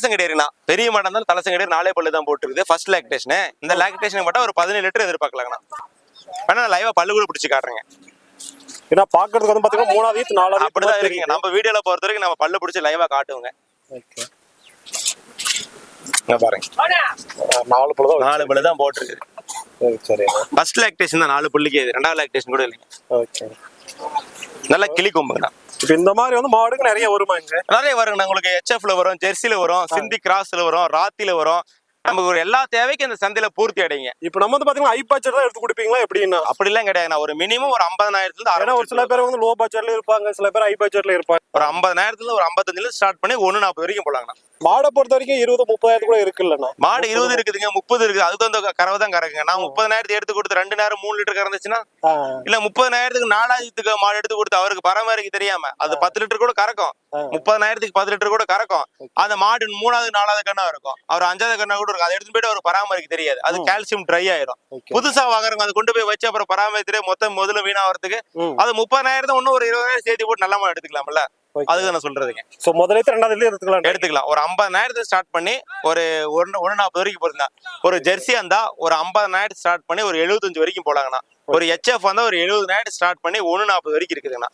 தலசங்கடேரிண்ணா பெரிய மாடு இருந்தாலும் தலசங்கடேரி 4 பல்லு தான் போட்டுருக்குது. First lactation. இந்த லாக்டேஷன் மட்டும் ஒரு 17 லிட்டர் எதிர்பார்க்கலாங்கண்ணா. வேணா லைவா பல்லு கூட பிடிச்சி காட்டுறேங்க. ஏன்னா பாக்குறதுக்கு வந்து பாத்தீங்கன்னா 3வது ஈத்து 4வது அப்படிதான் இருக்குங்க. நம்ம வீடியோல பொறுத்த வரைக்கும் நம்ம பல்லு பிடிச்சி லைவா காட்டுவோங்க. பாருங்க 4 பல்லு தான் 4 பல்லு தான் போட்டுருக்கு. சரி. ஃபர்ஸ்ட் லாக்டேஷன் தான் 4 பல்லுக்கு. ரெண்டாவது லாக்டேஷன் கூட இல்லைங்க. ஓகே. நல்லா கிளி கொம்புங்கண்ணா. இப்ப இந்த மாதிரி வந்து மாடுக்கு நிறைய வருமா இங்க? நிறைய வருங்கண்ணா. உங்களுக்கு HFல வரும், ஜெர்சில வரும், சிந்தி கிராஸ்ல வரும், ராத்தில வரும். நமக்கு ஒரு எல்லா தேவைக்கும் இந்த சந்தையில பூர்த்தி அடைங்க. இப்ப நம்ம வந்து பாத்தீங்கன்னா ஹை பட்ஜெட் தான் எடுத்து கொடுப்பீங்களா எப்படின்னா? அப்படிலாம் கிடையாதுண்ணா. ஒரு மினிமம் ஒரு 50,000 ஏன்னா ஒரு சில பேர் வந்து லோ பட்ஜெட்ல இருப்பாங்க, சில பேர் ஹை பட்ஜெட்ல இருப்பாங்க. ஒரு 50,000 ஒரு 55 ஸ்டார்ட் பண்ணி 140 வரைக்கும் போலாங்கண்ணா. மாடை பொறுத்த வரைக்கும் 20-30 கூட இருக்குல்லண்ணா. மாடு 20 இருக்குதுங்க, 30 இருக்குது. அதுக்கு வந்து கறவை தான் கறக்குங்க. நான் 30,000 எடுத்து கொடுத்து 2 நேரம் 3 லிட்டர் கறந்துச்சுன்னா, இல்ல 30,000 4,000 மாடு எடுத்து கொடுத்து அவருக்கு பராமரிக்க தெரியாம அது 10 லிட்டர் கூட கறக்கும். 30,000 10 லிட்டர் கூட கறக்கும். அந்த மாடு 3வது 4வது கண்ணா இருக்கும். அவர் 5வது கண்ணா கூட இருக்கும். அதை எடுத்து போயிட்டு அவர் பராமரிக்க தெரியாது. அது கால்சியம் ட்ரை ஆயிரும். புதுசா வாங்குறவங்க அதை கொண்டு போய் வச்சு அப்புறம் பராமரித்து மொத்தம் முதல்ல வீணாகிறதுக்கு அது 30,000 இன்னும் ஒரு 20,000 சேர்த்து போட்டு நல்ல மாடு எடுத்துக்கலாம்ல. அதுதான் நான் சொல்றதுங்க. சோ முதல்ல 2வது எடுத்துக்கலாம். ஒரு 50,000 ஸ்டார்ட் பண்ணி ஒரு 140 வரைக்கும் போறீங்க. ஒரு ஜெர்சி இருந்தா ஒரு 50,000 ஸ்டார்ட் பண்ணி ஒரு 75 வரைக்கும் போலாங்கண்ணா. ஒரு HF வந்தா ஒரு 70,000 ஸ்டார்ட் பண்ணி 140 வரைக்கும் இருக்குதுங்கண்ணா.